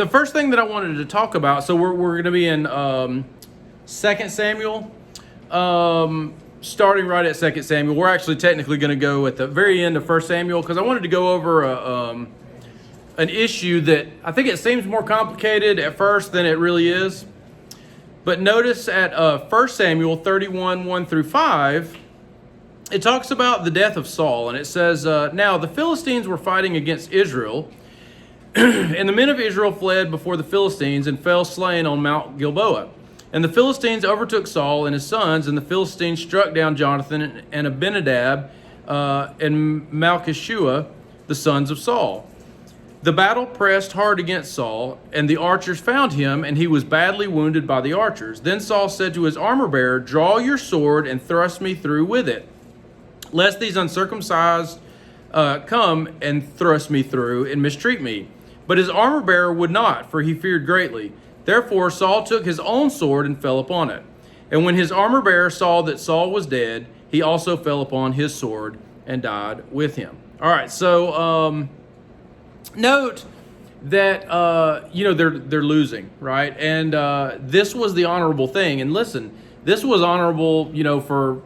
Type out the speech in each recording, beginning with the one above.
the first thing that I wanted to talk about, so we're going to be in 2 Samuel, starting right at 2 Samuel. We're actually technically going to go at the very end of 1 Samuel because I wanted to go over an issue that I think it seems more complicated at first than it really is. But notice at 1 Samuel 31, 1 through 5, it talks about the death of Saul, and it says, Now the Philistines were fighting against Israel, and the men of Israel fled before the Philistines and fell slain on Mount Gilboa. And the Philistines overtook Saul and his sons, and the Philistines struck down Jonathan and Abinadab and Malchishua, the sons of Saul. The battle pressed hard against Saul, and the archers found him, and he was badly wounded by the archers. Then Saul said to his armor-bearer, Draw your sword and thrust me through with it, lest these uncircumcised come and thrust me through and mistreat me. But his armor-bearer would not, for he feared greatly. Therefore Saul took his own sword and fell upon it. And when his armor-bearer saw that Saul was dead, he also fell upon his sword and died with him. All right, so note that they're losing, right? And this was the honorable thing. And listen, this was honorable, for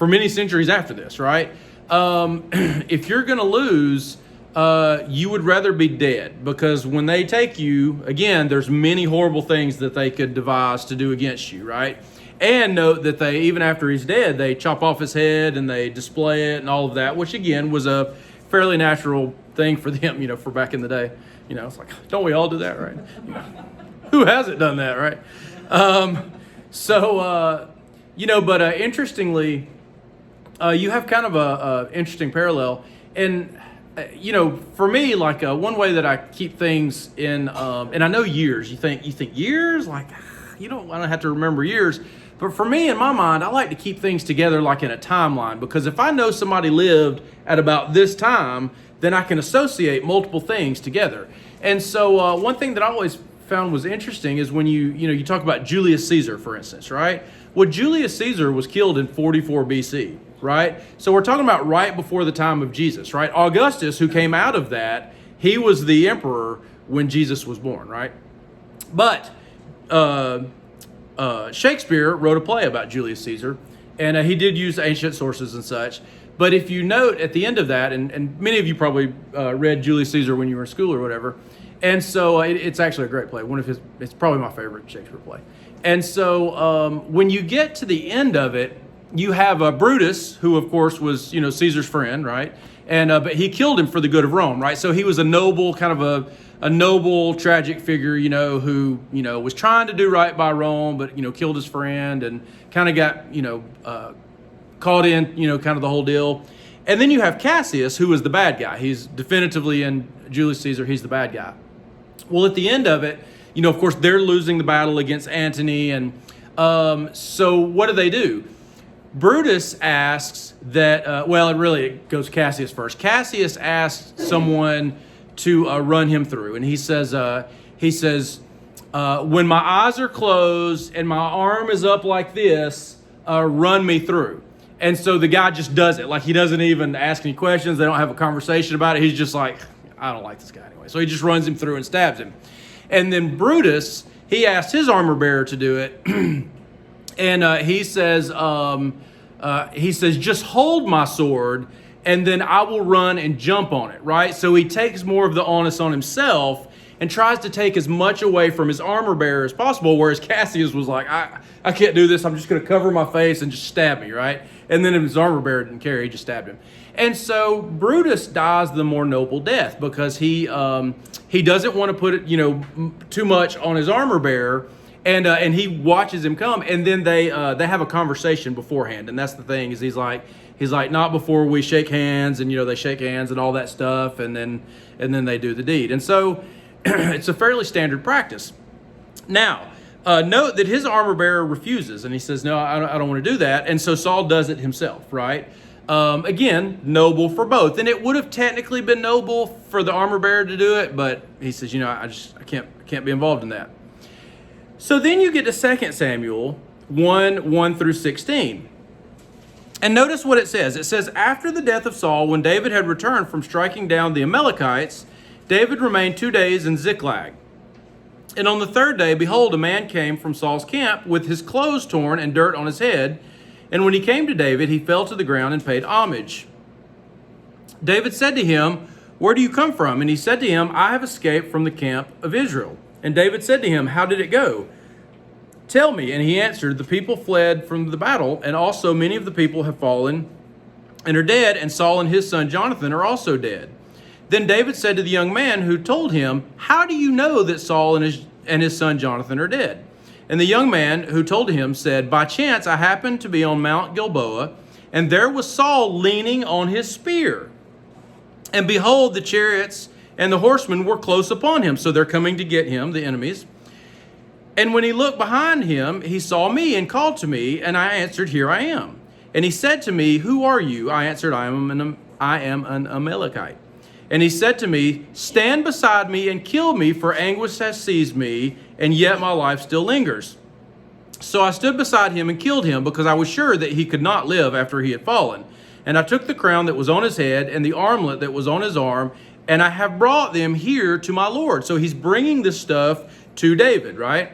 many centuries after this, right? If you're going to lose, you would rather be dead, because when they take you, again, there's many horrible things that they could devise to do against you, right? And note that they, even after he's dead, they chop off his head and they display it and all of that, which again was a fairly natural thing for them, for back in the day. It's like, don't we all do that, right? Who hasn't done that, right? But interestingly, you have kind of a interesting parallel. And, for me, like one way that I keep things in, and I know years, you think years? Like, I don't have to remember years. But for me, in my mind, I like to keep things together like in a timeline, because if I know somebody lived at about this time, then I can associate multiple things together. And so one thing that I always found was interesting is when you talk about Julius Caesar, for instance, right? Well, Julius Caesar was killed in 44 BC, right? So we're talking about right before the time of Jesus, right? Augustus, who came out of that, he was the emperor when Jesus was born, right? But Shakespeare wrote a play about Julius Caesar, and he did use ancient sources and such. But if you note at the end of that, and many of you probably read Julius Caesar when you were in school or whatever, and so it's actually a great play. It's probably my favorite Shakespeare play. And so when you get to the end of it, you have Brutus, who of course was Caesar's friend, right? And but he killed him for the good of Rome, right? So he was a noble, kind of a noble, tragic figure, who was trying to do right by Rome, but killed his friend and kind of got caught in kind of the whole deal. And then you have Cassius, who was the bad guy. He's definitively in Julius Caesar. He's the bad guy. Well, at the end of it, of course, they're losing the battle against Antony, and so what do? Brutus asks that, it goes Cassius first. Cassius asks someone to run him through. And he says, when my eyes are closed and my arm is up like this, run me through. And so the guy just does it. Like, he doesn't even ask any questions. They don't have a conversation about it. He's just like, I don't like this guy anyway. So he just runs him through and stabs him. And then Brutus, he asked his armor bearer to do it. And he says, just hold my sword, and then I will run and jump on it, right? So he takes more of the onus on himself and tries to take as much away from his armor bearer as possible, whereas Cassius was like, I can't do this. I'm just going to cover my face and just stab me, right? And then his armor bearer didn't care. He just stabbed him. And so Brutus dies the more noble death because he doesn't want to put it, too much on his armor bearer. And he watches him come, and then they have a conversation beforehand, and that's the thing is he's like not before we shake hands, and they shake hands and all that stuff, and then they do the deed, and so it's a fairly standard practice. Now, note that his armor bearer refuses, and he says, no, I don't want to do that, and so Saul does it himself, right? Again, noble for both, and it would have technically been noble for the armor bearer to do it, but he says, I can't be involved in that. So then you get to 2 Samuel 1 through 16. And notice what it says. It says, after the death of Saul, when David had returned from striking down the Amalekites, David remained 2 days in Ziklag. And on the third day, behold, a man came from Saul's camp with his clothes torn and dirt on his head. And when he came to David, he fell to the ground and paid homage. David said to him, "Where do you come from?" And he said to him, "I have escaped from the camp of Israel." And David said to him, "How did it go? Tell me." And he answered, "The people fled from the battle, and also many of the people have fallen and are dead, and Saul and his son Jonathan are also dead." Then David said to the young man who told him, "How do you know that Saul and his son Jonathan are dead?" And the young man who told him said, "By chance I happened to be on Mount Gilboa, and there was Saul leaning on his spear. And behold, the chariots and the horsemen were close upon him." So they're coming to get him, the enemies. "And when he looked behind him, he saw me and called to me, and I answered, 'Here I am.' And he said to me, 'Who are you?' I answered, I am an Amalekite. And he said to me, 'Stand beside me and kill me, for anguish has seized me, and yet my life still lingers.' So I stood beside him and killed him, because I was sure that he could not live after he had fallen. And I took the crown that was on his head and the armlet that was on his arm, and I have brought them here to my Lord." So he's bringing this stuff to David, right?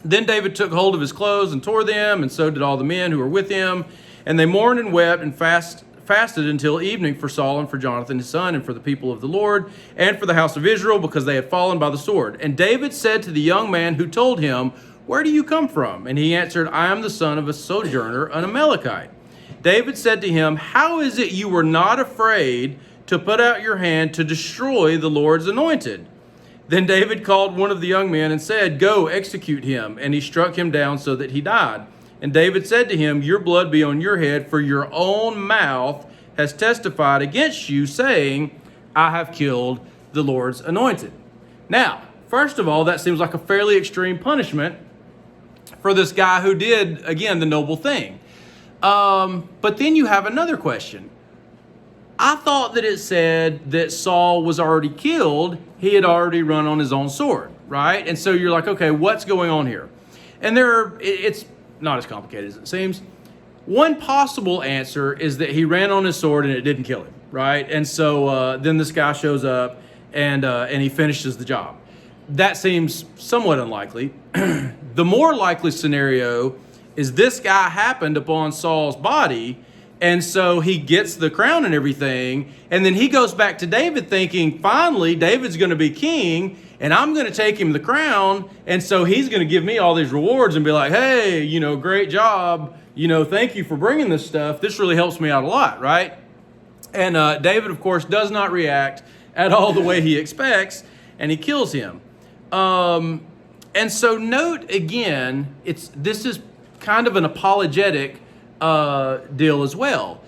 "Then David took hold of his clothes and tore them, and so did all the men who were with him. And they mourned and wept and fasted until evening for Saul and for Jonathan his son and for the people of the Lord and for the house of Israel, because they had fallen by the sword. And David said to the young man who told him, 'Where do you come from?' And he answered, 'I am the son of a sojourner, an Amalekite.' David said to him, 'How is it you were not afraid to put out your hand to destroy the Lord's anointed?' Then David called one of the young men and said, 'Go, execute him.' And he struck him down so that he died. And David said to him, 'Your blood be on your head, for your own mouth has testified against you, saying, I have killed the Lord's anointed.'" Now, first of all, that seems like a fairly extreme punishment for this guy who did, again, the noble thing. But then you have another question. I thought that it said that Saul was already killed. He had already run on his own sword, right? And so you're like, okay, what's going on here? And it's not as complicated as it seems. One possible answer is that he ran on his sword and it didn't kill him, right? And so then this guy shows up and he finishes the job. That seems somewhat unlikely. The more likely scenario is this guy happened upon Saul's body, and so he gets the crown and everything, and then he goes back to David thinking, finally, David's going to be king, and I'm going to take him the crown, and so he's going to give me all these rewards and be like, hey, great job, thank you for bringing this stuff. This really helps me out a lot, right? And David, of course, does not react at all the way he expects, and he kills him. And so note again, this is kind of an apologetic deal as well.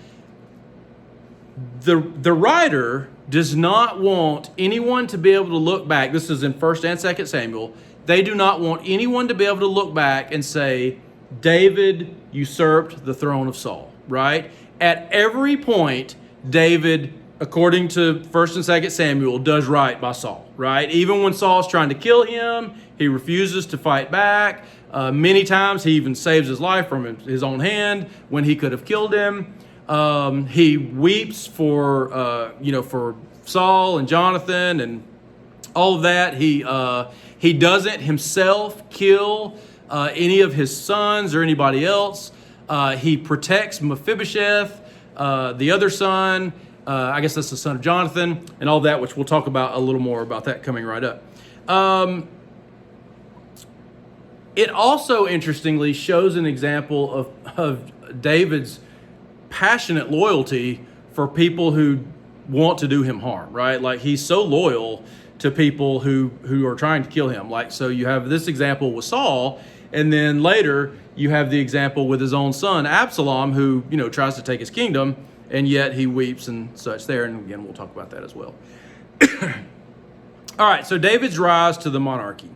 The writer does not want anyone to be able to look back. This is in 1 and 2 Samuel. They do not want anyone to be able to look back and say, David usurped the throne of Saul, right? At every point, David, according to 1 and 2 Samuel, does right by Saul, right? Even when Saul's trying to kill him, he refuses to fight back. Many times he even saves his life from his own hand when he could have killed him. He weeps for Saul and Jonathan and all of that. He doesn't himself kill any of his sons or anybody else. He protects Mephibosheth, the other son. I guess that's the son of Jonathan, and all that, which we'll talk about a little more about that coming right up. It also, interestingly, shows an example of David's passionate loyalty for people who want to do him harm, right? Like, he's so loyal to people who are trying to kill him. Like, so you have this example with Saul, and then later you have the example with his own son, Absalom, who, tries to take his kingdom, and yet he weeps and such there. And again, we'll talk about that as well. All right, so David's rise to the monarchy.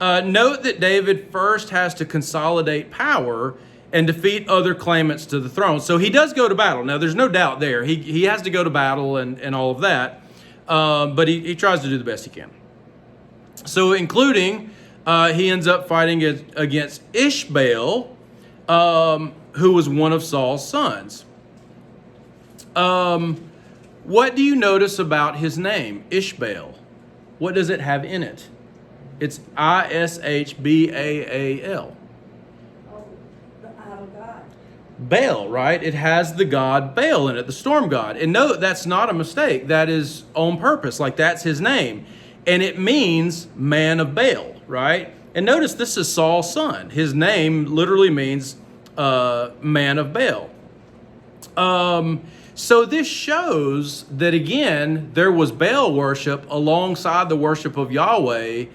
Note that David first has to consolidate power and defeat other claimants to the throne. So he does go to battle. Now, there's no doubt there. He has to go to battle and all of that, but he tries to do the best he can. So including, he ends up fighting against Ishbaal, who was one of Saul's sons. What do you notice about his name, Ishbaal? What does it have in it? It's Ishbaal. Oh, the idol god. Baal, right? It has the god Baal in it, the storm god. And no, that's not a mistake. That is on purpose. Like, that's his name. And it means man of Baal, right? And notice this is Saul's son. His name literally means man of Baal. So this shows that, again, there was Baal worship alongside the worship of Yahweh,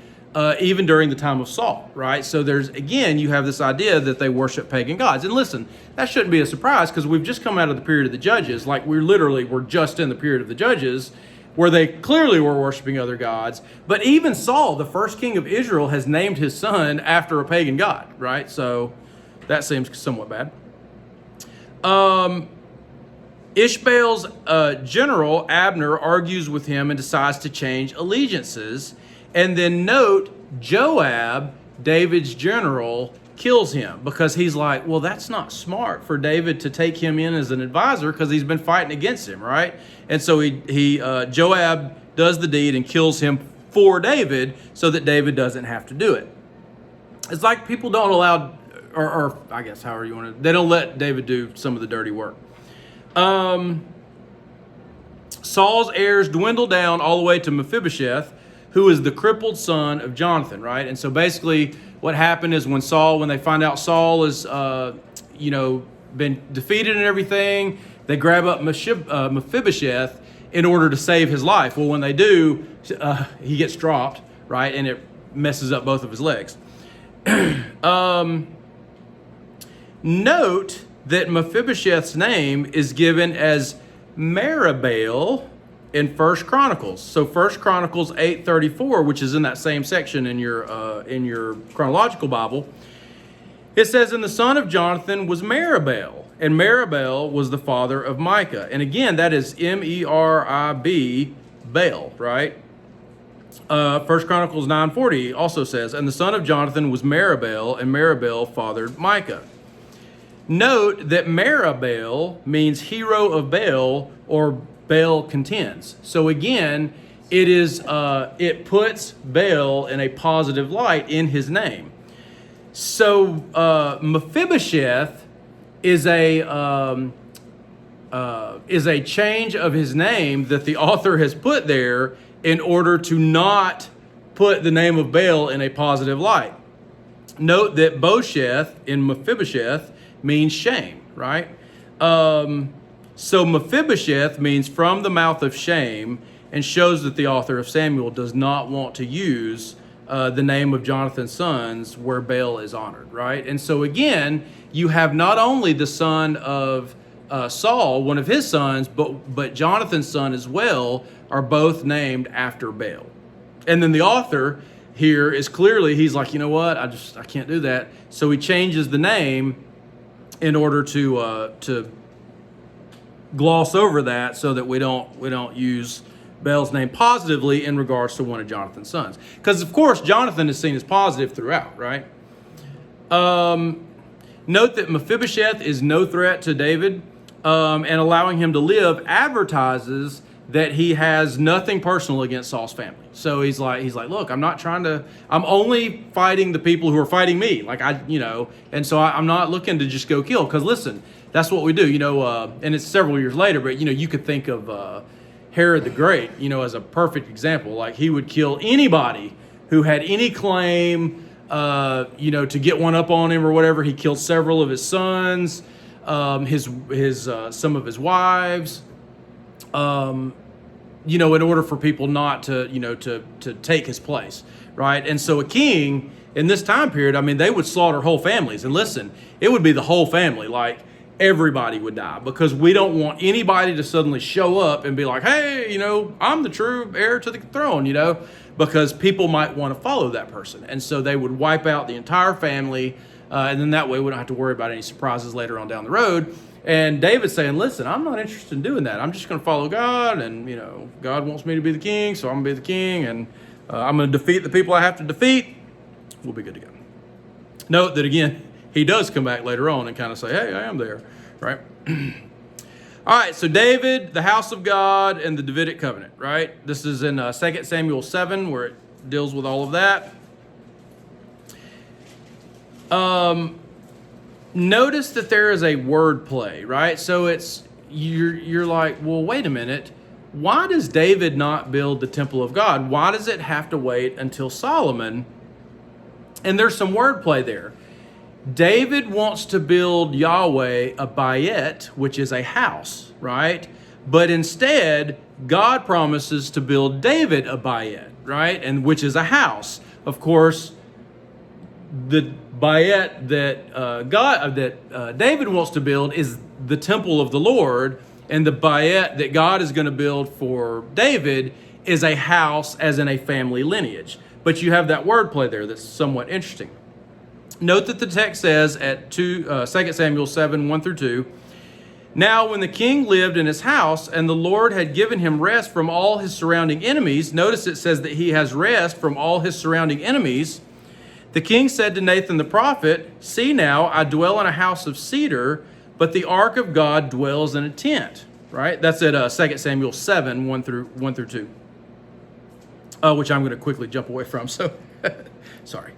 even during the time of Saul, right? So there's, again, you have this idea that they worship pagan gods. And listen, that shouldn't be a surprise because we've just come out of the period of the Judges. Like, we're just in the period of the Judges where they clearly were worshiping other gods. But even Saul, the first king of Israel, has named his son after a pagan god, right? So that seems somewhat bad. Ishbaal's general, Abner, argues with him and decides to change allegiances. And then note, Joab, David's general, kills him because he's like, well, that's not smart for David to take him in as an advisor because he's been fighting against him, right? And so Joab does the deed and kills him for David so that David doesn't have to do it. It's like people don't allow, or I guess however you want to, they don't let David do some of the dirty work. Saul's heirs dwindle down all the way to Mephibosheth, who is the crippled son of Jonathan, right? And so basically what happened is when they find out Saul is, been defeated and everything, they grab up Mephibosheth in order to save his life. Well, when they do, he gets dropped, right? And it messes up both of his legs. Note that Mephibosheth's name is given as Meribbaal in 1 Chronicles. So 1 Chronicles 8:34, which is in that same section in your chronological Bible, it says, "And the son of Jonathan was Meribbaal, and Meribbaal was the father of Micah." And again, that is Merib Baal, right? 1 Chronicles 9:40 also says, "And the son of Jonathan was Meribbaal, and Meribbaal fathered Micah." Note that Meribbaal means hero of Baal, or Baal contends. So again, it puts Baal in a positive light in his name. So Mephibosheth is a change of his name that the author has put there in order to not put the name of Baal in a positive light. Note that Bosheth in Mephibosheth means shame, right? So Mephibosheth means from the mouth of shame, and shows that the author of Samuel does not want to use the name of Jonathan's sons where Baal is honored, right? And so again, you have not only the son of Saul, one of his sons, but Jonathan's son as well, are both named after Baal. And then the author here is clearly, he's like, you know what, I can't do that. So he changes the name in order to gloss over that, so that we don't use Baal's name positively in regards to one of Jonathan's sons. Because of course Jonathan is seen as positive throughout, right? Note that Mephibosheth is no threat to David, and allowing him to live advertises that he has nothing personal against Saul's family. So he's like, look, I'm only fighting the people who are fighting me. And so I'm not looking to just go kill. Because listen, that's what we do, and it's several years later, but you could think of Herod the Great, as a perfect example. Like, he would kill anybody who had any claim, to get one up on him or whatever. He killed several of his sons, some of his wives, in order for people not to take his place, right? And so a king in this time period, they would slaughter whole families. And listen, it would be the whole family, like everybody would die, because we don't want anybody to suddenly show up and be like, hey, I'm the true heir to the throne, because people might want to follow that person. And so they would wipe out the entire family, and then that way we don't have to worry about any surprises later on down the road. And David's saying, listen, I'm not interested in doing that. I'm just going to follow God, and, God wants me to be the king, so I'm going to be the king, and I'm going to defeat the people I have to defeat. We'll be good to go. Note that, again, he does come back later on and kind of say, hey, I am there, right? All right, so David, the house of God, and the Davidic covenant, right? This is in 2 Samuel 7, where it deals with all of that. Notice that there is a word play, right? So you're like, well, wait a minute. Why does David not build the temple of God? Why does it have to wait until Solomon? And there's some word play there. David wants to build Yahweh a bayet, which is a house, right? But instead, God promises to build David a bayet, right? And which is a house. Of course, the bayet that David wants to build is the temple of the Lord, and the bayet that God is going to build for David is a house, as in a family lineage. But you have that wordplay there that's somewhat interesting. Note that the text says at 2 Samuel 7, 1 through 2, "Now when the king lived in his house, and the Lord had given him rest from all his surrounding enemies," notice it says that he has rest from all his surrounding enemies, "the king said to Nathan the prophet, 'See now, I dwell in a house of cedar, but the ark of God dwells in a tent.'" Right? That's at 2 Samuel 7, 1 through 2, which I'm going to quickly jump away from, so sorry.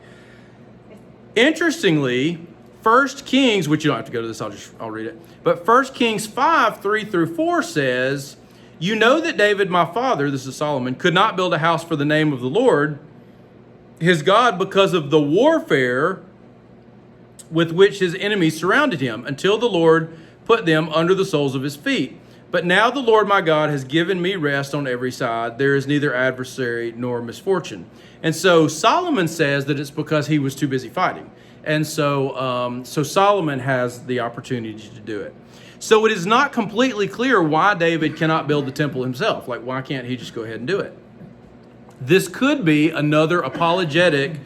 Interestingly, 1 Kings, which you don't have to go to this, I'll read it. But 1 Kings 5, 3 through 4 says, "You know that David, my father," this is Solomon, "could not build a house for the name of the Lord, his God, because of the warfare with which his enemies surrounded him, until the Lord put them under the soles of his feet. But now the Lord my God has given me rest on every side. There is neither adversary nor misfortune." And so Solomon says that it's because he was too busy fighting. And so Solomon has the opportunity to do it. So it is not completely clear why David cannot build the temple himself. Like, why can't he just go ahead and do it? This could be another apologetic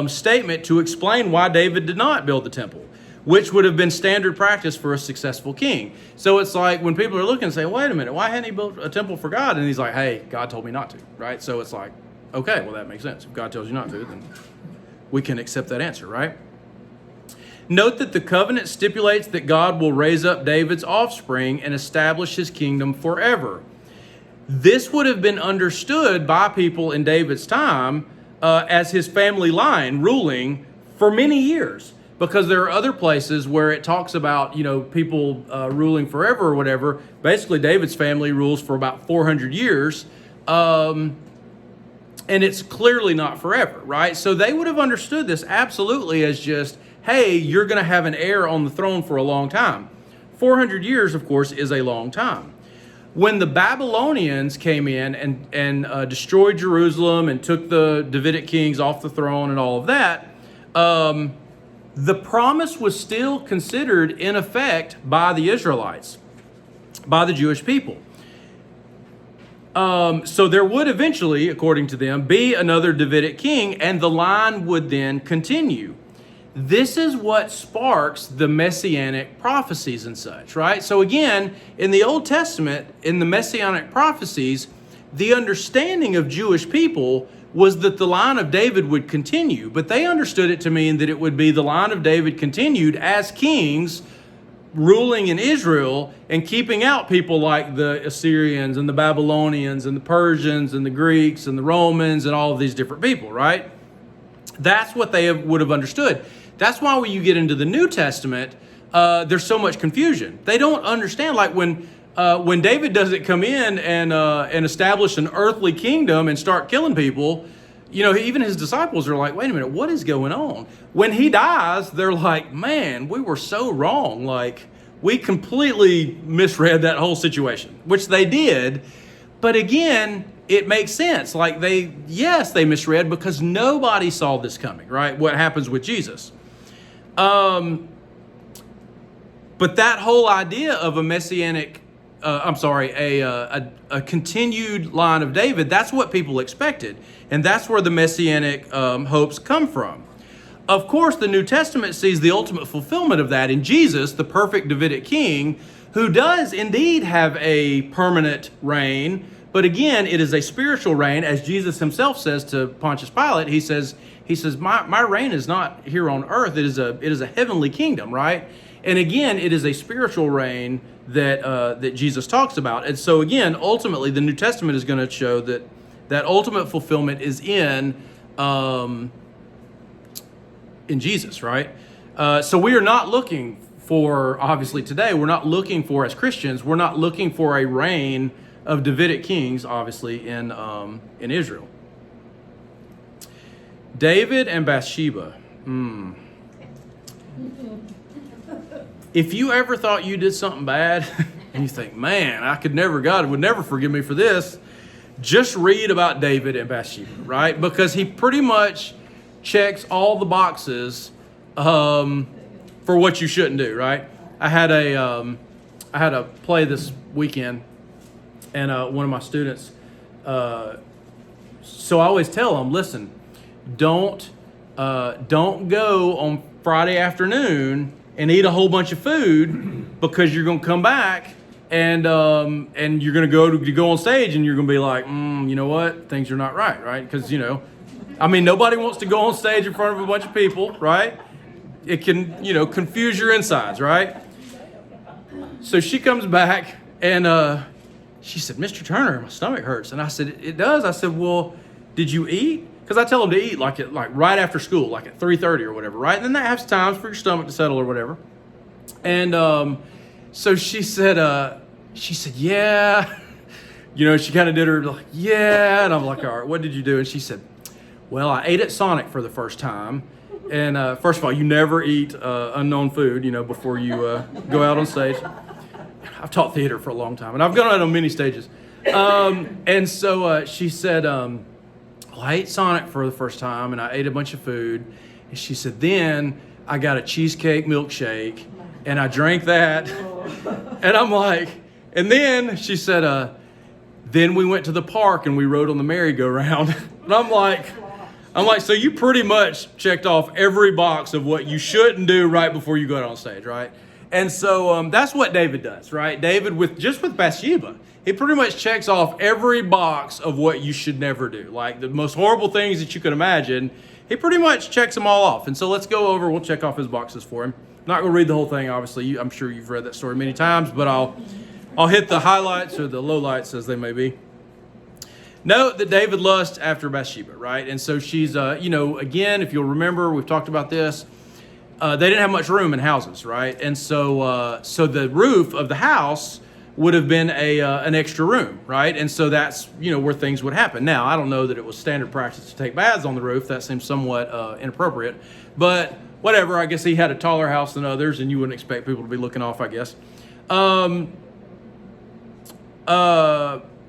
statement to explain why David did not build the temple, which would have been standard practice for a successful king. So it's like when people are looking and say, wait a minute, why hadn't he built a temple for God? And he's like, hey, God told me not to, right? So it's like, okay, well, that makes sense. If God tells you not to, then we can accept that answer, right? Note that the covenant stipulates that God will raise up David's offspring and establish his kingdom forever. This would have been understood by people in David's time as his family line ruling for many years, because there are other places where it talks about, people ruling forever or whatever. Basically, David's family rules for about 400 years, and it's clearly not forever, right? So they would have understood this absolutely as just, hey, you're going to have an heir on the throne for a long time. 400 years, of course, is a long time. When the Babylonians came in and destroyed Jerusalem and took the Davidic kings off the throne and all of that, the promise was still considered in effect by the Israelites, by the Jewish people. So there would eventually, according to them, be another Davidic king, and the line would then continue. This is what sparks the Messianic prophecies and such, right? So again, in the Old Testament, in the Messianic prophecies, the understanding of Jewish people was that the line of David would continue, but they understood it to mean that it would be the line of David continued as kings ruling in Israel and keeping out people like the Assyrians and the Babylonians and the Persians and the Greeks and the Romans and all of these different people, right? That's what they would have understood. That's why when you get into the New Testament, there's so much confusion. They don't understand, like when David doesn't come in and establish an earthly kingdom and start killing people, even his disciples are like, wait a minute, what is going on? When he dies, they're like, man, we were so wrong. Like, we completely misread that whole situation, which they did. But again, it makes sense. Like they misread because nobody saw this coming, right? What happens with Jesus. But that whole idea of a messianic, a continued line of David, that's what people expected. And that's where the messianic hopes come from. Of course, the New Testament sees the ultimate fulfillment of that in Jesus, the perfect Davidic king, who does indeed have a permanent reign. But again, it is a spiritual reign, as Jesus himself says to Pontius Pilate. He says, my reign is not here on earth. It is a heavenly kingdom, right? And again, it is a spiritual reign that Jesus talks about. And so again, ultimately, the New Testament is going to show that that ultimate fulfillment is in Jesus, right? So we are not looking for, obviously today, we're not looking for, as Christians, we're not looking for a reign of Davidic kings, obviously, in Israel. David and Bathsheba. If you ever thought you did something bad, and you think, man, God would never forgive me for this, just read about David and Bathsheba, right? Because he pretty much checks all the boxes for what you shouldn't do, right? I had a play this weekend, and one of my students, so I always tell them, listen, don't go on Friday afternoon and eat a whole bunch of food, because you're going to come back and you're going to go on stage and you're going to be like, you know what, things are not right? Because nobody wants to go on stage in front of a bunch of people, right? It can confuse your insides, right? So she comes back and she said, Mr. Turner, my stomach hurts. And I said, it does. I said, well, did you eat? Because I tell them to eat like right after school, like at 3:30 or whatever, right? And then that has times for your stomach to settle or whatever. And so she said, yeah. She kind of did her like, yeah. And I'm like, all right, what did you do? And she said, well, I ate at Sonic for the first time. And first of all, you never eat unknown food, before you go out on stage. I've taught theater for a long time, and I've gone out on many stages. And so she said, well, I ate Sonic for the first time, and I ate a bunch of food. And she said, then I got a cheesecake milkshake, and I drank that. And I'm like, and then she said, then we went to the park, and we rode on the merry-go-round. And I'm like, so you pretty much checked off every box of what you shouldn't do right before you go out on stage, right? And so that's what David does, right? David, with Bathsheba, he pretty much checks off every box of what you should never do. Like the most horrible things that you could imagine, he pretty much checks them all off. And so let's go over, we'll check off his boxes for him. I'm not going to read the whole thing, obviously. I'm sure you've read that story many times, but I'll hit the highlights or the lowlights as they may be. Note that David lusts after Bathsheba, right? And so she's, again, if you'll remember, we've talked about this. They didn't have much room in houses, right? And so the roof of the house would have been an extra room, right? And so that's, where things would happen. Now, I don't know that it was standard practice to take baths on the roof. That seems somewhat inappropriate. But whatever, I guess he had a taller house than others, and you wouldn't expect people to be looking off, I guess.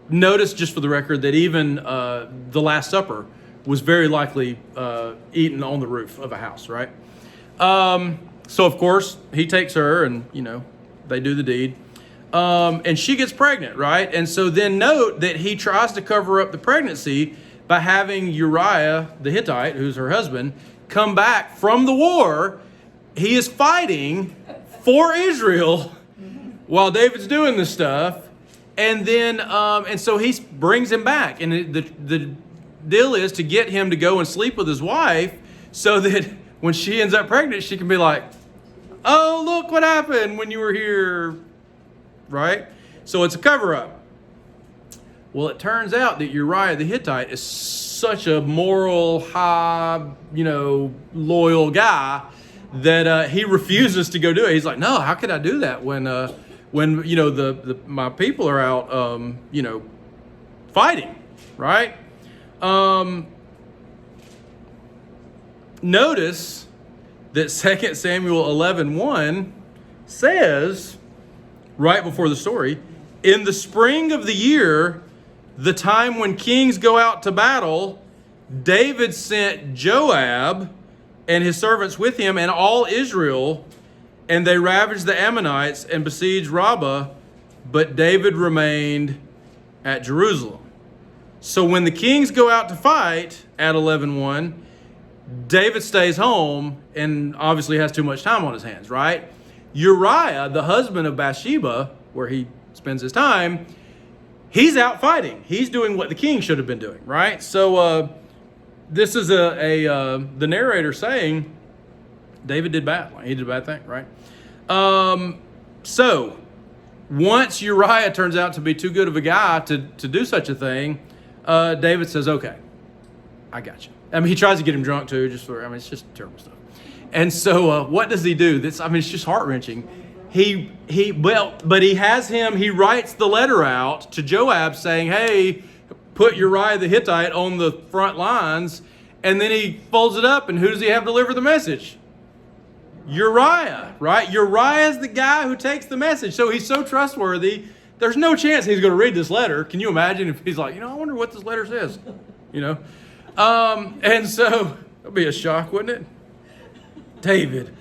Notice, just for the record, that even the Last Supper was very likely eaten on the roof of a house, right? So, of course, he takes her and, they do the deed. And she gets pregnant, right? And so then note that he tries to cover up the pregnancy by having Uriah the Hittite, who's her husband, come back from the war. He is fighting for Israel while David's doing this stuff. And then, and so he brings him back. And the deal is to get him to go and sleep with his wife so that when she ends up pregnant, she can be like, oh, look what happened when you were here, right? So it's a cover-up. Well, it turns out that Uriah the Hittite is such a moral, high, loyal guy that he refuses to go do it. He's like, no, how could I do that when my people are out, fighting, right? Notice that 2 Samuel 11:1 says, right before the story, in the spring of the year, the time when kings go out to battle, David sent Joab and his servants with him and all Israel, and they ravaged the Ammonites and besieged Rabbah, but David remained at Jerusalem. So when the kings go out to fight at 11:1, David stays home and obviously has too much time on his hands, right? Uriah, the husband of Bathsheba, where he spends his time, he's out fighting. He's doing what the king should have been doing, right? So this is the narrator saying David did bad. Like, he did a bad thing, right? So once Uriah turns out to be too good of a guy to do such a thing, David says, okay, I got you. I mean, he tries to get him drunk too, it's just terrible stuff. And so what does he do? It's just heart-wrenching. He writes the letter out to Joab saying, hey, put Uriah the Hittite on the front lines, and then he folds it up, and who does he have deliver the message? Uriah, right? Uriah's the guy who takes the message. So he's so trustworthy, there's no chance he's going to read this letter. Can you imagine if he's like, I wonder what this letter says, And so, that'd be a shock, wouldn't it? David.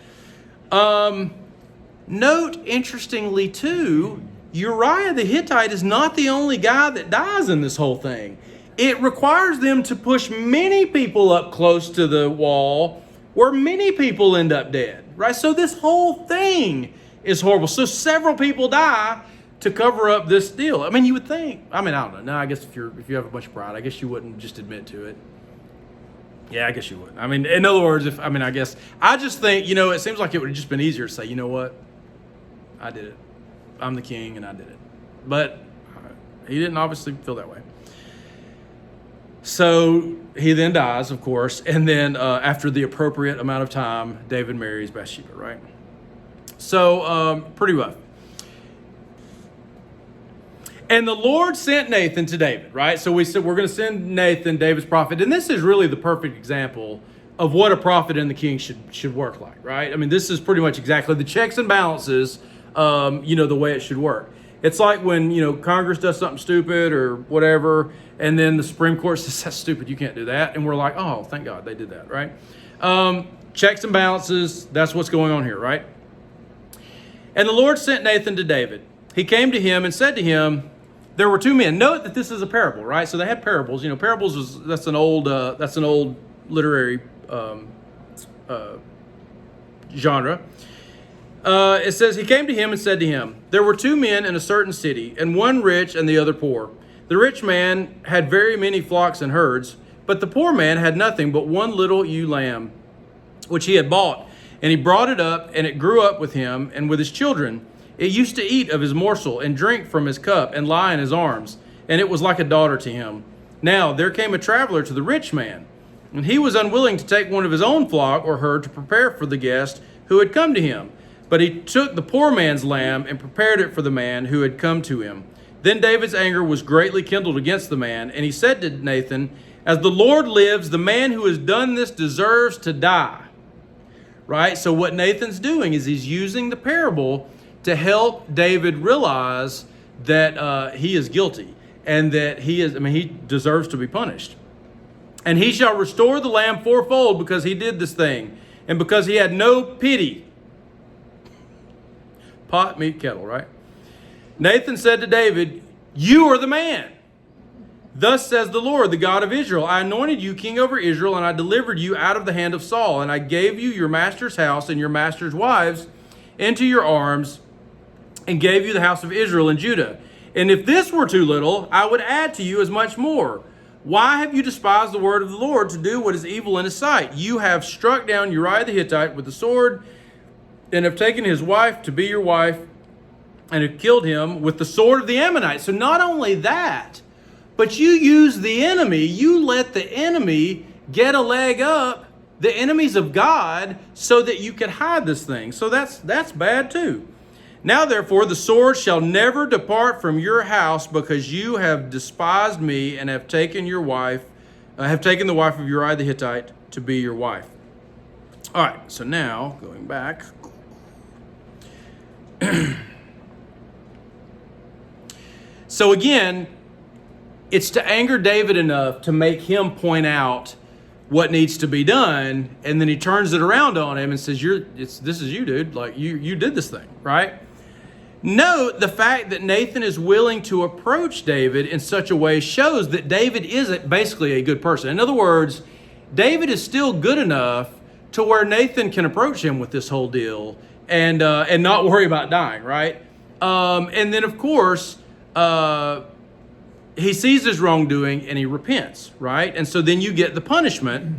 Note, interestingly, too, Uriah the Hittite is not the only guy that dies in this whole thing. It requires them to push many people up close to the wall where many people end up dead, right? So this whole thing is horrible. So several people die to cover up this deal. I mean, you would think, I don't know. No, I guess if you have a bunch of pride, I guess you wouldn't just admit to it. Yeah, I guess you would. I mean, in other words, I just think, it seems like it would have just been easier to say, you know what? I did it. I'm the king and I did it. But he didn't obviously feel that way. So he then dies, of course. And then after the appropriate amount of time, David marries Bathsheba, right? So pretty rough. And the Lord sent Nathan to David, right? So we said we're going to send Nathan, David's prophet. And this is really the perfect example of what a prophet and the king should work like, right? I mean, this is pretty much exactly the checks and balances, the way it should work. It's like when, Congress does something stupid or whatever, and then the Supreme Court says, that's stupid, you can't do that. And we're like, oh, thank God they did that, right? Checks and balances, that's what's going on here, right? And the Lord sent Nathan to David. He came to him and said to him, there were two men. Note that this is a parable, right? So they had parables. Parables that's an old literary genre. It says, he came to him and said to him, there were two men in a certain city, and one rich and the other poor. The rich man had very many flocks and herds, but the poor man had nothing but one little ewe lamb, which he had bought. And he brought it up, and it grew up with him and with his children. It used to eat of his morsel and drink from his cup and lie in his arms, and it was like a daughter to him. Now there came a traveler to the rich man, and he was unwilling to take one of his own flock or herd to prepare for the guest who had come to him. But he took the poor man's lamb and prepared it for the man who had come to him. Then David's anger was greatly kindled against the man, and he said to Nathan, as the Lord lives, the man who has done this deserves to die. Right? So what Nathan's doing is he's using the parable to help David realize that he is guilty and that he deserves to be punished. And he shall restore the lamb fourfold because he did this thing and because he had no pity. Pot, meat, kettle, right? Nathan said to David, you are the man. Thus says the Lord, the God of Israel, I anointed you king over Israel, and I delivered you out of the hand of Saul, and I gave you your master's house and your master's wives into your arms, and gave you the house of Israel and Judah. And if this were too little, I would add to you as much more. Why have you despised the word of the Lord to do what is evil in his sight? You have struck down Uriah the Hittite with the sword, and have taken his wife to be your wife, and have killed him with the sword of the Ammonites. So not only that, but you use the enemy, you let the enemy get a leg up, the enemies of God, so that you can hide this thing. So that's bad too. Now, therefore, the sword shall never depart from your house, because you have despised me and have taken the wife of Uriah the Hittite to be your wife. All right, so now going back. So again, it's to anger David enough to make him point out what needs to be done, and then he turns it around on him and says, "This is you, dude. Like you did this thing, right?" Note the fact that Nathan is willing to approach David in such a way shows that David is basically a good person. In other words, David is still good enough to where Nathan can approach him with this whole deal and not worry about dying, right? And then, of course, he sees his wrongdoing and he repents, right? And so then you get the punishment.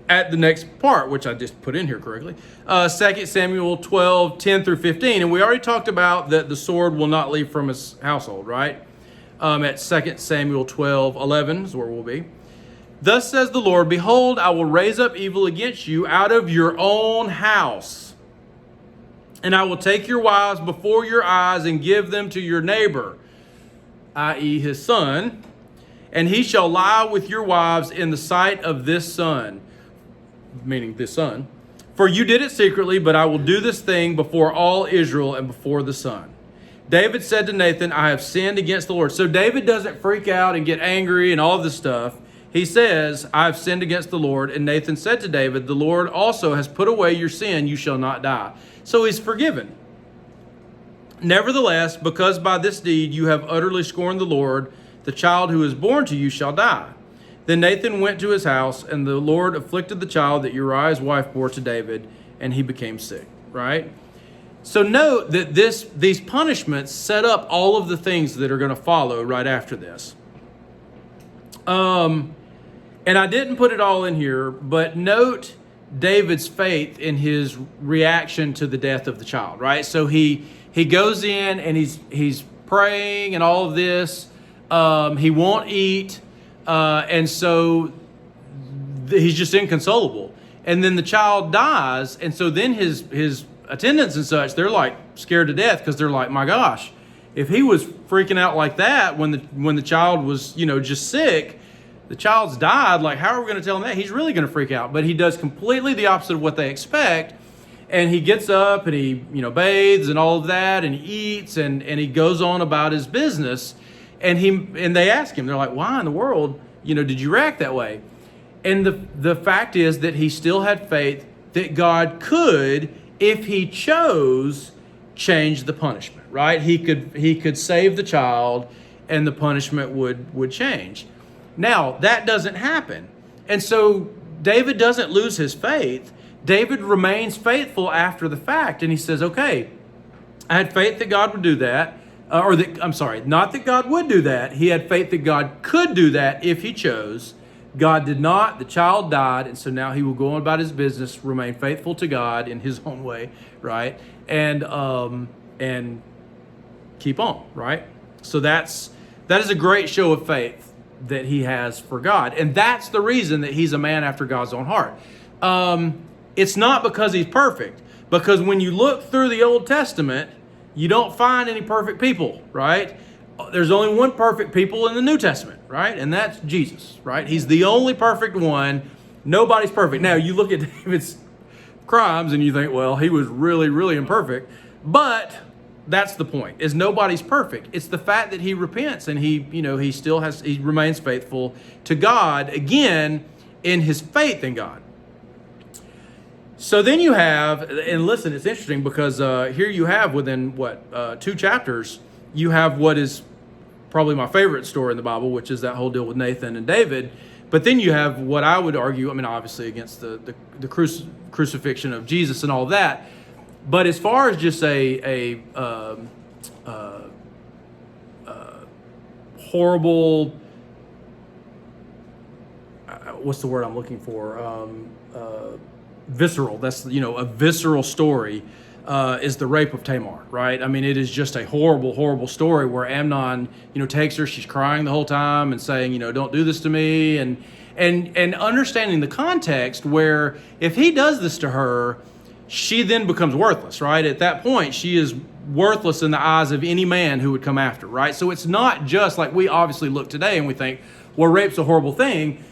at the next part, which I just put in here correctly, 2 Samuel 12, 10 through 15. And we already talked about that the sword will not leave from his household, right? At 2 Samuel 12, 11 is where we'll be. Thus says the Lord, behold, I will raise up evil against you out of your own house. And I will take your wives before your eyes and give them to your neighbor, i.e. his son, and he shall lie with your wives in the sight of this son, meaning this son. For you did it secretly, but I will do this thing before all Israel and before the sun. David said to Nathan, I have sinned against the Lord. So David doesn't freak out and get angry and all of this stuff. He says, I have sinned against the Lord. And Nathan said to David, the Lord also has put away your sin. You shall not die. So he's forgiven. Nevertheless, because by this deed you have utterly scorned the Lord, the child who is born to you shall die. Then Nathan went to his house, and the Lord afflicted the child that Uriah's wife bore to David, and he became sick. Right? So note that these punishments set up all of the things that are going to follow right after this. And I didn't put it all in here, but note David's faith in his reaction to the death of the child, right? So he goes in and he's praying and all of this. He won't eat, and so he's just inconsolable. And then the child dies, and so then his attendants and such, they're like scared to death because they're like, my gosh, if he was freaking out like that when the child was just sick, the child's died, like how are we going to tell him that? He's really going to freak out. But he does completely the opposite of what they expect, and he gets up and he bathes and all of that, and he eats and he goes on about his business. And they ask him, they're like, why in the world did you react that way? And the fact is that he still had faith that God could, if he chose, change the punishment, right? He could save the child and the punishment would change. Now, that doesn't happen. And so David doesn't lose his faith. David remains faithful after the fact. And he says, okay, I had faith that God would do that. Not that God would do that. He had faith that God could do that if he chose. God did not. The child died. And so now he will go on about his business, remain faithful to God in his own way, right? And keep on, right? So that is a great show of faith that he has for God. And that's the reason that he's a man after God's own heart. It's not because he's perfect, because when you look through the Old Testament, you don't find any perfect people, right? There's only one perfect people in the New Testament, right? And that's Jesus, right? He's the only perfect one. Nobody's perfect. Now, you look at David's crimes and you think, well, he was really, really imperfect. But that's the point, is nobody's perfect. It's the fact that he repents and he remains faithful to God, again, in his faith in God. So then you have, and listen, it's interesting because here you have within 2 chapters, you have what is probably my favorite story in the Bible, which is that whole deal with Nathan and David. But then you have what I would argue, obviously against the crucifixion of Jesus and all of that. But as far as just a horrible, what's the word I'm looking for? Visceral. That's a visceral story. Is the rape of Tamar, right? It is just a horrible, horrible story where Amnon, takes her. She's crying the whole time and saying, don't do this to me, and understanding the context where if he does this to her, she then becomes worthless, right? At that point, she is worthless in the eyes of any man who would come after, right? So it's not just like we obviously look today and we think, well, rape's a horrible thing,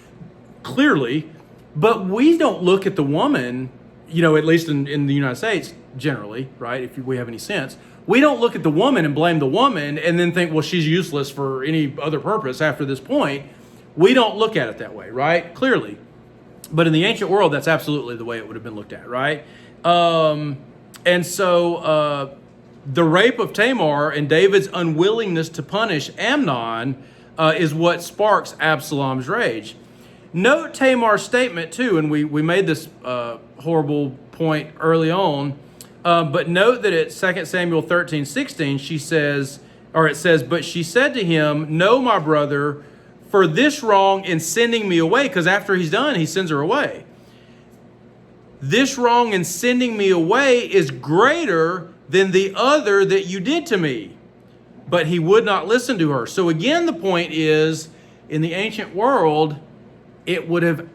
clearly, but we don't look at the woman, at least in the United States, generally, right? If we have any sense, we don't look at the woman and blame the woman and then think, well, she's useless for any other purpose after this point. We don't look at it that way, right? Clearly. But in the ancient world, that's absolutely the way it would have been looked at, right? And so the rape of Tamar and David's unwillingness to punish Amnon is what sparks Absalom's rage. Note Tamar's statement too, and we made this horrible point early on, but note that at 2 Samuel 13:16, it says, but she said to him, no, my brother, for this wrong in sending me away, because after he's done, he sends her away. This wrong in sending me away is greater than the other that you did to me. But he would not listen to her. So again, the point is, in the ancient world, it would have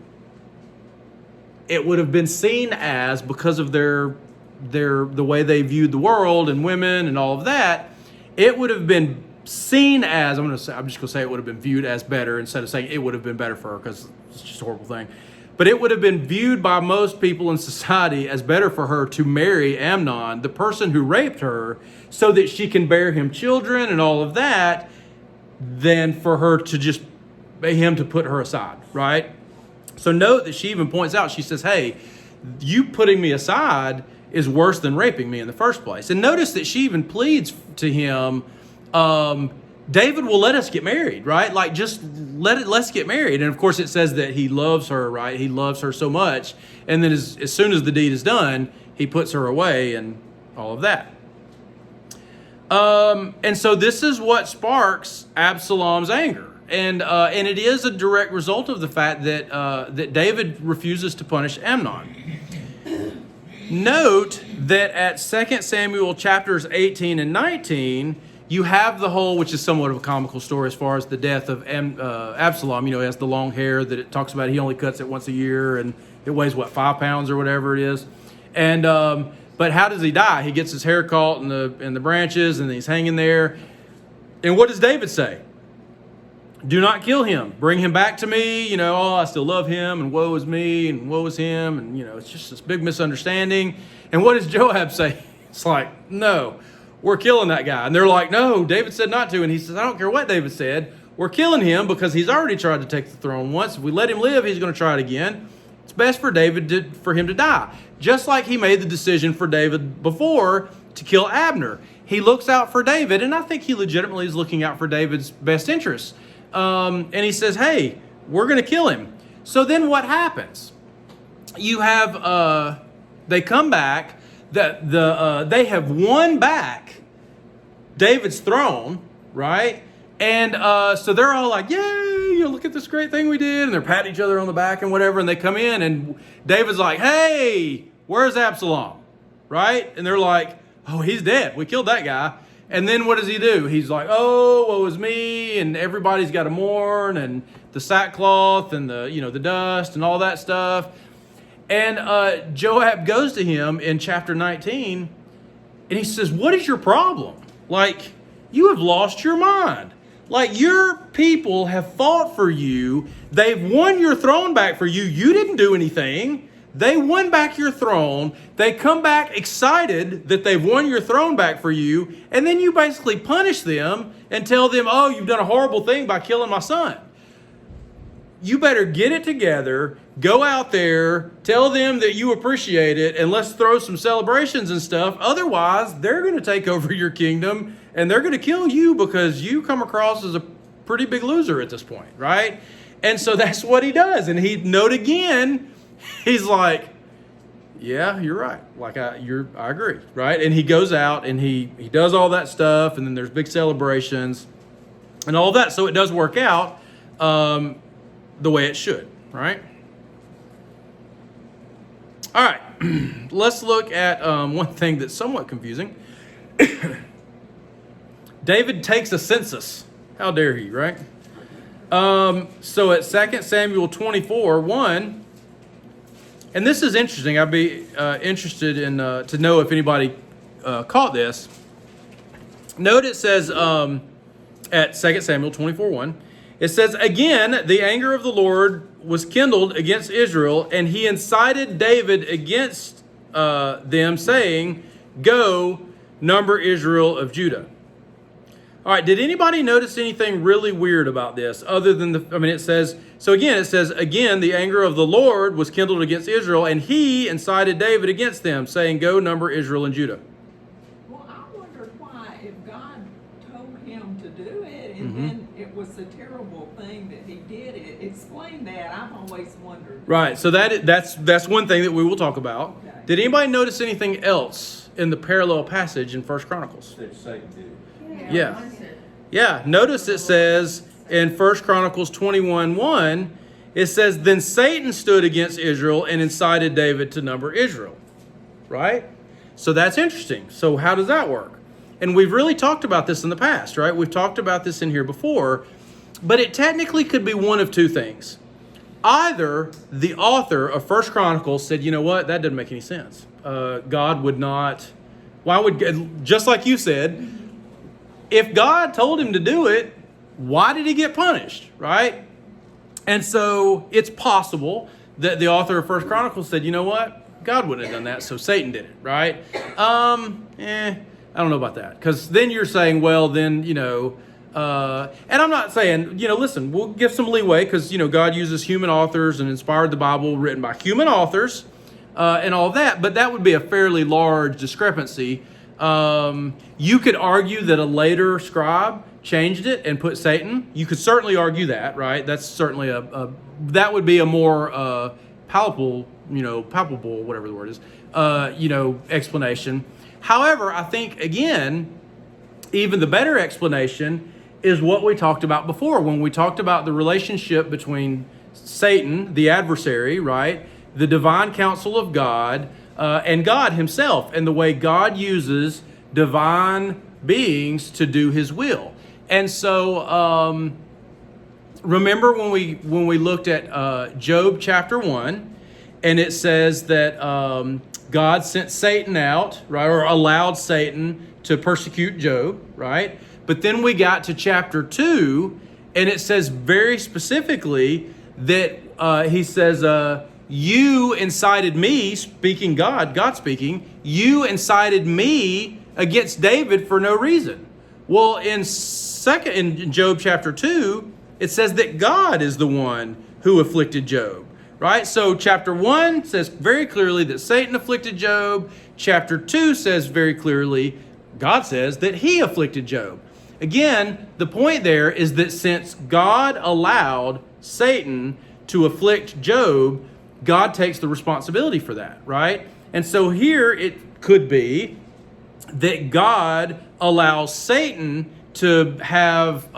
been seen as, because of the way they viewed the world and women and all of that, it would have been seen as, I'm just going to say it would have been viewed as better, instead of saying it would have been better for her, because it's just a horrible thing. But it would have been viewed by most people in society as better for her to marry Amnon, the person who raped her, so that she can bear him children and all of that, than for her to just, him to put her aside, right? So note that she even points out, she says, hey, you putting me aside is worse than raping me in the first place. And notice that she even pleads to him, David will let us get married, right? Like, just let's get married. And of course it says that he loves her, right? He loves her so much. And then as soon as the deed is done, he puts her away and all of that. And so this is what sparks Absalom's anger. And it is a direct result of the fact that that David refuses to punish Amnon. Note that at 2 Samuel chapters 18 and 19, you have the whole, which is somewhat of a comical story as far as the death of Absalom. You know, he has the long hair that it talks about. He only cuts it once a year, and it weighs, 5 pounds or whatever it is. And but how does he die? He gets his hair caught in the branches, and he's hanging there. And what does David say? Do not kill him. Bring him back to me. You know, I still love him, and woe is me, and woe is him. And, it's just this big misunderstanding. And what does Joab say? It's like, no, we're killing that guy. And they're like, no, David said not to. And he says, I don't care what David said. We're killing him because he's already tried to take the throne once. If we let him live, he's going to try it again. It's best for for him to die. Just like he made the decision for David before to kill Abner. He looks out for David, and I think he legitimately is looking out for David's best interests. And he says, hey, we're going to kill him. So then what happens? You have, they come back, they have won back David's throne, right? And so they're all like, yay, look at this great thing we did. And they're patting each other on the back and whatever. And they come in, and David's like, hey, where's Absalom? Right? And they're like, oh, he's dead. We killed that guy. And then what does he do? He's like, oh, woe is me, and everybody's got to mourn, and the sackcloth, and the dust, and all that stuff. And Joab goes to him in chapter 19, and he says, what is your problem? Like, you have lost your mind. Like, your people have fought for you. They've won your throne back for you. You didn't do anything. They won back your throne. They come back excited that they've won your throne back for you. And then you basically punish them and tell them, oh, you've done a horrible thing by killing my son. You better get it together, go out there, tell them that you appreciate it, and let's throw some celebrations and stuff. Otherwise, they're going to take over your kingdom, and they're going to kill you because you come across as a pretty big loser at this point, right? And so that's what he does. And note again, he's like, yeah, you're right. Like, I agree, right? And he goes out and he does all that stuff, and then there's big celebrations and all that. So it does work out the way it should, right? All right, let's look at one thing that's somewhat confusing. David takes a census. How dare he, right? So at 2 Samuel 24:1, and this is interesting. I'd be interested in to know if anybody caught this. Note it says at 2 Samuel 24:1, it says, again, the anger of the Lord was kindled against Israel, and he incited David against them, saying, go, number Israel of Judah. All right, did anybody notice anything really weird about this other than it says, again, the anger of the Lord was kindled against Israel, and he incited David against them, saying, go, number Israel and Judah. Well, I wondered why, if God told him to do it, and then it was a terrible thing that he did it. Explain that. I've always wondered. Right, so that's one thing that we will talk about. Okay. Did anybody notice anything else in the parallel passage in 1 Chronicles? Yeah. Notice it says in 1 Chronicles 21:1, it says, then Satan stood against Israel and incited David to number Israel, right? So that's interesting. So how does that work? And we've really talked about this in the past, right? We've talked about this in here before, but it technically could be one of two things. Either the author of First Chronicles said, you know what, that doesn't make any sense. God would not, why would, just like you said, if God told him to do it, why did he get punished, right? And so it's possible that the author of First Chronicles said, you know what, God wouldn't have done that, so Satan did it, right? I don't know about that, because then you're saying, well, then, you know, and I'm not saying, you know, listen, we'll give some leeway because, you know, God uses human authors and inspired the Bible written by human authors and all that, but that would be a fairly large discrepancy. You could argue that a later scribe changed it and put Satan. You could certainly argue that, right? That's certainly that would be a more palpable, whatever the word is, explanation. However, I think, again, even the better explanation is what we talked about before when we talked about the relationship between Satan, the adversary, right, the divine counsel of God, and God himself, and the way God uses divine beings to do his will. And so remember when we looked at Job chapter 1, and it says that God sent Satan out, right, or allowed Satan to persecute Job, right? But then we got to chapter 2, and it says very specifically that he says, you incited me, speaking God speaking, you incited me against David for no reason. Well, in Job chapter 2, it says that God is the one who afflicted Job. Right? So chapter 1 says very clearly that Satan afflicted Job. Chapter 2 says very clearly, God says that he afflicted Job. Again, the point there is that since God allowed Satan to afflict Job, God takes the responsibility for that, right? And so here it could be that God allows Satan to have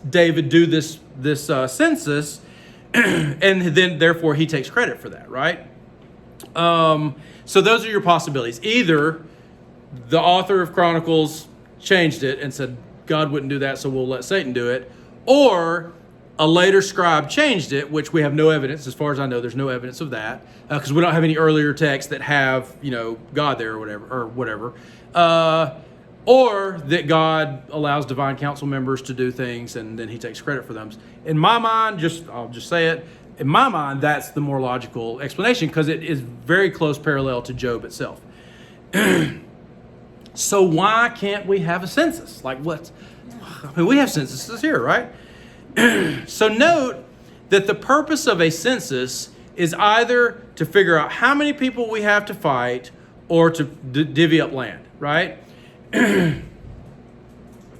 David do this census, and then therefore he takes credit for that, right? So those are your possibilities. Either the author of Chronicles changed it and said, God wouldn't do that, so we'll let Satan do it. Or a later scribe changed it, which we have no evidence. As far as I know, there's no evidence of that because we don't have any earlier texts that have, God there or whatever. Or that God allows divine council members to do things and then he takes credit for them. In my mind, I'll just say it, in my mind, that's the more logical explanation because it is very close parallel to Job itself. So why can't we have a census? We have censuses here, right? So note that the purpose of a census is either to figure out how many people we have to fight or to divvy up land, right?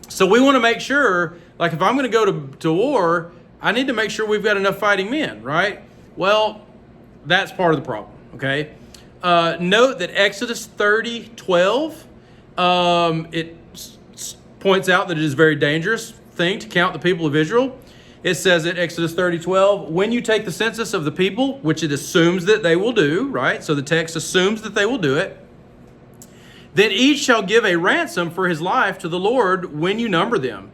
So we want to make sure, if I'm going to go to war, I need to make sure we've got enough fighting men, right? Well, that's part of the problem, okay? Note that Exodus 30:12, it points out that it is a very dangerous thing to count the people of Israel. It says at Exodus 30:12, when you take the census of the people, which it assumes that they will do, right? So the text assumes that they will do it. Then each shall give a ransom for his life to the Lord when you number them,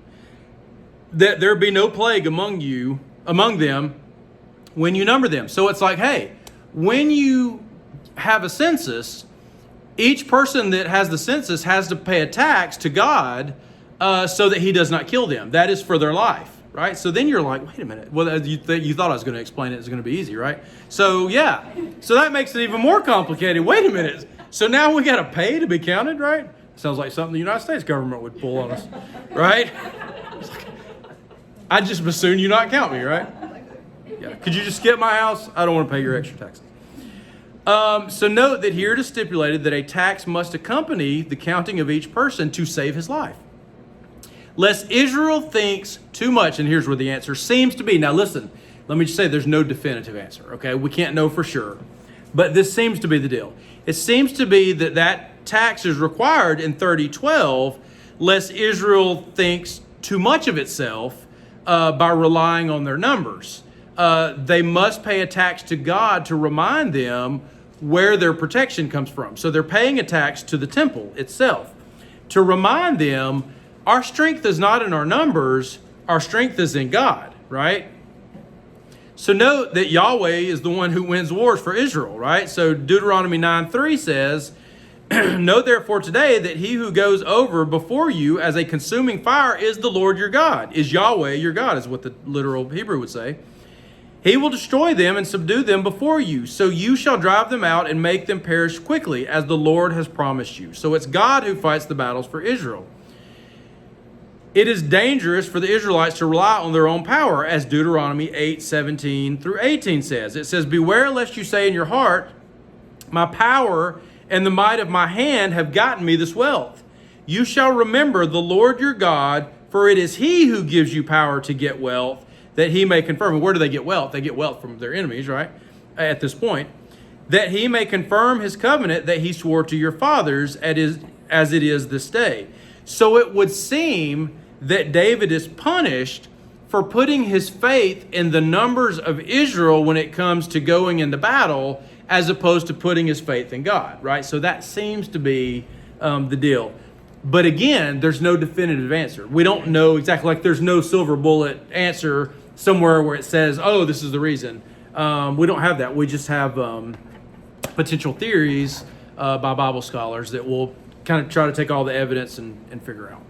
that there be no plague among them when you number them. So it's like, hey, when you have a census, each person that has the census has to pay a tax to God so that he does not kill them. That is for their life, right? So then you're like, wait a minute. Well, you thought I was going to explain it. It's going to be easy, right? So yeah. So that makes it even more complicated. Wait a minute. So now we got to pay to be counted, right? Sounds like something the United States government would pull on us, right? I'd just as soon you not count me, right? Yeah. Could you just skip my house? I don't want to pay your extra taxes. So note that here it is stipulated that a tax must accompany the counting of each person to save his life. Lest Israel thinks too much, and here's where the answer seems to be. Now listen, let me just say there's no definitive answer, okay? We can't know for sure. But this seems to be the deal. It seems to be that tax is required in 30:12, lest Israel thinks too much of itself by relying on their numbers. they must pay a tax to God to remind them where their protection comes from. So they're paying a tax to the temple itself to remind them our strength is not in our numbers, our strength is in God, right? So note that Yahweh is the one who wins wars for Israel, right? So Deuteronomy 9:3 says, know therefore today that he who goes over before you as a consuming fire is the Lord your God, is Yahweh your God, is what the literal Hebrew would say. He will destroy them and subdue them before you. So you shall drive them out and make them perish quickly, as the Lord has promised you. So it's God who fights the battles for Israel. It is dangerous for the Israelites to rely on their own power, as Deuteronomy 8:17 through 18 says. It says, beware lest you say in your heart, my power and the might of my hand have gotten me this wealth. You shall remember the Lord your God, for it is he who gives you power to get wealth, that he may confirm. And where do they get wealth? They get wealth from their enemies, right? At this point. That he may confirm his covenant that he swore to your fathers as it is this day. So it would seem that David is punished for putting his faith in the numbers of Israel when it comes to going into battle, as opposed to putting his faith in God, right? So that seems to be the deal. But again, there's no definitive answer. We don't know exactly, like there's no silver bullet answer somewhere where it says, oh, this is the reason. We don't have that. We just have potential theories by Bible scholars that will kind of try to take all the evidence and figure out.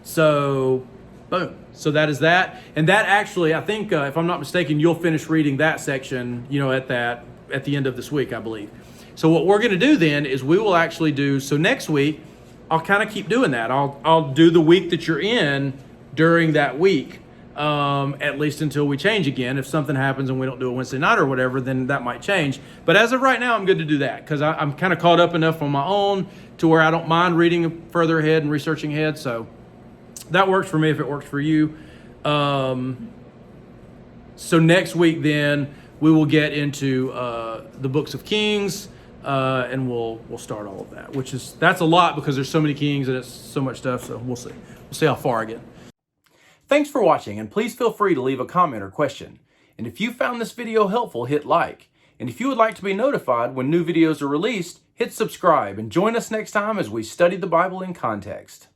So, boom. So that is that. And that actually, I think, if I'm not mistaken, you'll finish reading that section, at the end of this week, I believe. So what we're going to do then is we will actually do, so next week, I'll kind of keep doing that. I'll do the week that you're in during that week, at least until we change again. If something happens and we don't do a Wednesday night or whatever, then that might change. But as of right now, I'm good to do that because I'm kind of caught up enough on my own to where I don't mind reading further ahead and researching ahead. So that works for me if it works for you. So next week then we will get into the books of Kings, and we'll start all of that, that's a lot because there's so many kings and it's so much stuff. So we'll see. We'll see how far I get. Thanks for watching, and please feel free to leave a comment or question. And if you found this video helpful, hit like. And if you would like to be notified when new videos are released, hit subscribe and join us next time as we study the Bible in context.